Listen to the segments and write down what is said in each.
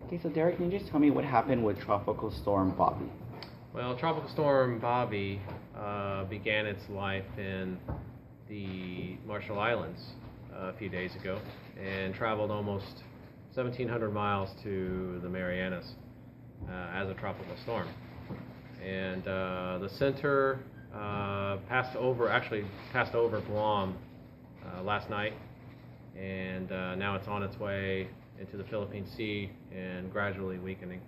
Okay, so Derek, can you just tell me what happened with Tropical Storm Bavi? Well, Tropical Storm Bavi began its life in the Marshall Islands a few days ago and traveled almost 1,700 miles to the Marianas as a tropical storm. And the center passed over Guam last night, and now it's on its way into the Philippine Sea and gradually weakening.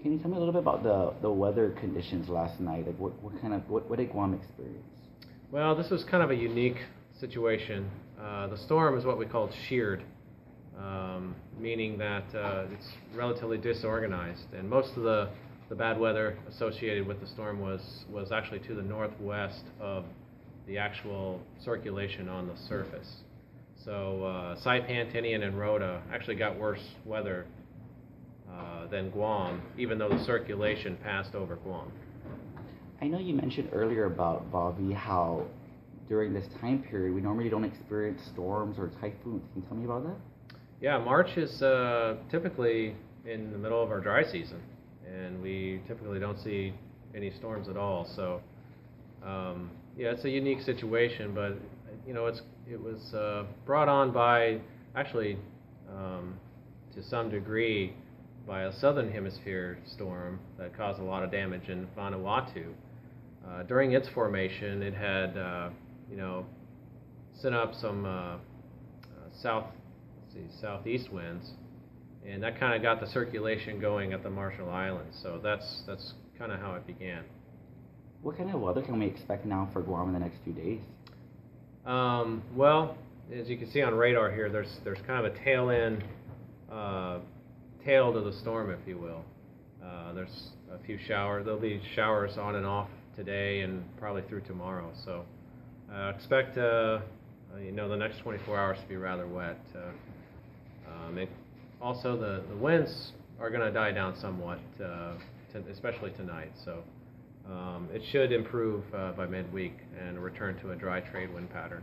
Can you tell me a little bit about the weather conditions last night? Like what did Guam experience? Well, this was kind of a unique situation. The storm is what we call sheared, meaning that it's relatively disorganized, and most of the bad weather associated with the storm was actually to the northwest of the actual circulation on the surface. So Saipan, Tinian, and Rota actually got worse weather than Guam, even though the circulation passed over Guam. I know you mentioned earlier about Bavi how during this time period we normally don't experience storms or typhoons. Can you tell me about that? Yeah, March is typically in the middle of our dry season, and we typically don't see any storms at all. So, yeah, it's a unique situation, but you know, it was brought on by actually to some degree by a southern hemisphere storm that caused a lot of damage in Vanuatu. During its formation, it had sent up some southeast winds, and that kind of got the circulation going at the Marshall Islands. So that's kind of how it began. What kind of weather can we expect now for Guam in the next few days? Well, as you can see on radar here, there's kind of a tail to the storm, if you will. There's a few showers. There'll be showers on and off today and probably through tomorrow. So expect the next 24 hours to be rather wet. Also, the winds are going to die down somewhat, especially tonight. So it should improve by midweek and return to a dry trade wind pattern.